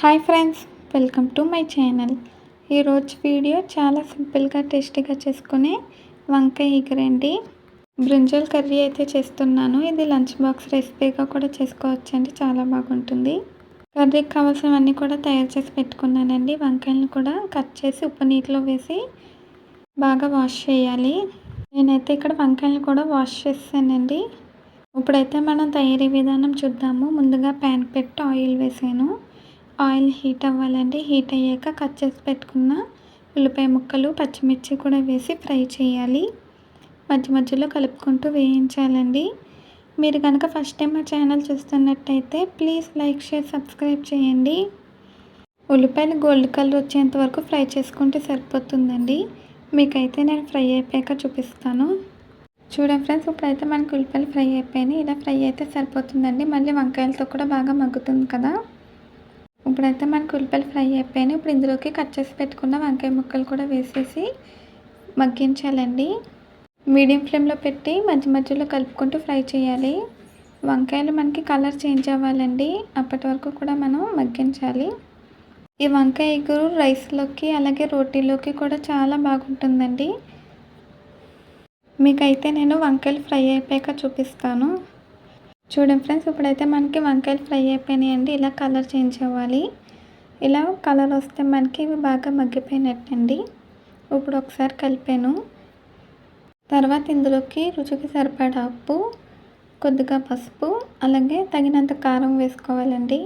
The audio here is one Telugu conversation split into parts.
Hi friends, welcome to my channel. ఈరోజు వీడియో చాలా సింపుల్గా టేస్టీగా చేసుకునే వంకాయ ఎగురండి. బ్రింజల్ కర్రీ అయితే చేస్తున్నాను. ఇది లంచ్ బాక్స్ రెసిపీగా కూడా చేసుకోవచ్చండి, చాలా బాగుంటుంది. కర్రీకి కావాల్సినవన్నీ కూడా తయారు చేసి పెట్టుకున్నానండి. వంకాయలను కూడా కట్ చేసి ఉప్పు నీటిలో వేసి బాగా వాష్ చేయాలి. నేనైతే ఇక్కడ వంకాయలను కూడా వాష్ చేసానండి. ఇప్పుడైతే మనం తయారీ విధానం చూద్దాము. ముందుగా ప్యాన్ పెట్టి ఆయిల్ వేసాను. ఆయిల్ హీట్ అవ్వాలండి. హీట్ అయ్యాక కట్ చేసి పెట్టుకున్న ఉల్లిపాయ ముక్కలు, పచ్చిమిర్చి కూడా వేసి ఫ్రై చేయాలి. మధ్య మధ్యలో కలుపుకుంటూ వేయించాలండి. మీరు కనుక ఫస్ట్ టైం మా ఛానల్ చూస్తున్నట్టయితే ప్లీజ్ లైక్, షేర్, సబ్స్క్రైబ్ చేయండి. ఉల్లిపాయలు గోల్డ్ కలర్ వచ్చేంత వరకు ఫ్రై చేసుకుంటే సరిపోతుందండి. మీకైతే నేను ఫ్రై అయిపోయాక చూపిస్తాను. చూడండి ఫ్రెండ్స్, ఇప్పుడైతే మనకి ఉల్లిపాయలు ఫ్రై అయిపోయినాయి. ఇలా ఫ్రై అయితే సరిపోతుందండి. మళ్ళీ వంకాయలతో కూడా బాగా మగ్గుతుంది కదా. ఇప్పుడైతే మనకు ఉల్లిపాయలు ఫ్రై అయిపోయినాయి. ఇప్పుడు ఇందులోకి కట్ చేసి పెట్టుకున్న వంకాయ ముక్కలు కూడా వేసేసి మగ్గించాలండి. మీడియం ఫ్లేమ్లో పెట్టి మధ్య మధ్యలో కలుపుకుంటూ ఫ్రై చేయాలి. వంకాయలు మనకి కలర్ చేంజ్ అవ్వాలండి. అప్పటి వరకు కూడా మనం మగ్గించాలి. ఈ వంకాయ ఎగురు రైస్లోకి అలాగే రోటీలోకి కూడా చాలా బాగుంటుందండి. మీకైతే నేను వంకాయలు ఫ్రై అయిపోయాక చూపిస్తాను. చూడండి ఫ్రెండ్స్, ఇప్పుడైతే మనకి వంకాయలు ఫ్రై అయిపోయినాయండి. ఇలా కలర్ చేంజ్ అవ్వాలి. ఇలా కలర్ వస్తే మనకి ఇవి బాగా మగ్గిపోయినట్టండి. ఇప్పుడు ఒకసారి కలిపాను. తర్వాత ఇందులోకి రుచికి సరిపడా ఉప్పు, కొద్దిగా పసుపు, అలాగే తగినంత కారం వేసుకోవాలండి.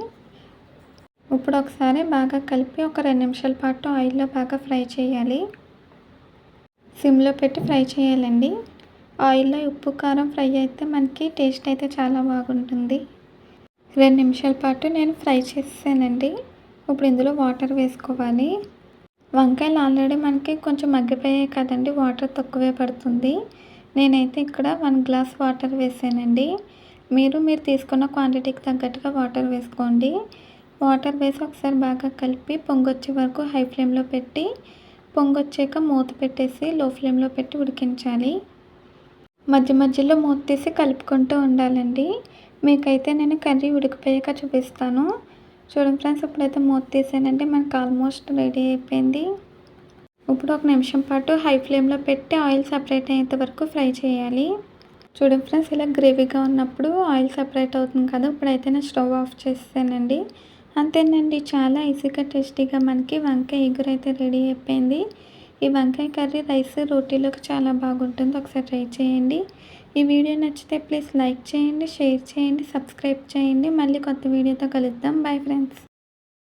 ఇప్పుడు ఒకసారి బాగా కలిపి ఒక 2 నిమిషాల పాటు ఆయిల్లో బాగా ఫ్రై చేయాలి. సిమ్లో పెట్టి ఫ్రై చేయాలండి. ఆయిల్లో ఉప్పు, కారం ఫ్రై అయితే మనకి టేస్ట్ అయితే చాలా బాగుంటుంది. 2 నిమిషాల పాటు నేను ఫ్రై చేసానండి. ఇప్పుడు ఇందులో వాటర్ వేసుకోవాలి. వంకాయలు ఆల్రెడీ మనకి కొంచెం మగ్గిపోయాయి కదండి, వాటర్ తక్కువే పడుతుంది. నేనైతే ఇక్కడ 1 గ్లాస్ వాటర్ వేసానండి. మీరు తీసుకున్న క్వాంటిటీకి తగ్గట్టుగా వాటర్ వేసుకోండి. వాటర్ వేసి ఒకసారి బాగా కలిపి పొంగొచ్చే వరకు హై ఫ్లేమ్లో పెట్టి, పొంగొచ్చాక మూత పెట్టేసి లో ఫ్లేమ్లో పెట్టి ఉడికించాలి. మధ్య మధ్యలో మూత తీసి కలుపుకుంటూ ఉండాలండి. మీకైతే నేను కర్రీ ఉడికిపోయాక చూపిస్తాను. చూడండి ఫ్రెండ్స్, ఇప్పుడైతే మూత తీసానంటే మనకు ఆల్మోస్ట్ రెడీ అయిపోయింది. ఇప్పుడు 1 నిమిషం పాటు హై ఫ్లేమ్లో పెట్టి ఆయిల్ సపరేట్ అయ్యేంత వరకు ఫ్రై చేయాలి. చూడండి ఫ్రెండ్స్, ఇలా గ్రేవీగా ఉన్నప్పుడు ఆయిల్ సపరేట్ అవుతుంది కదా. ఇప్పుడైతే నేను స్టవ్ ఆఫ్ చేసానండి. అంతేనండి, చాలా ఈజీగా టేస్టీగా మనకి వంకాయ ఎగురు అయితే రెడీ అయిపోయింది. ఈ వంకాయ కర్రీ రైస్, రోటీలోకి చాలా బాగుంటుంది. ఒకసారి ట్రై చేయండి. ఈ వీడియో నచ్చితే ప్లీజ్ లైక్ చేయండి, షేర్ చేయండి, సబ్స్క్రైబ్ చేయండి. మళ్ళీ కొత్త వీడియోతో కలుద్దాం. Bye friends.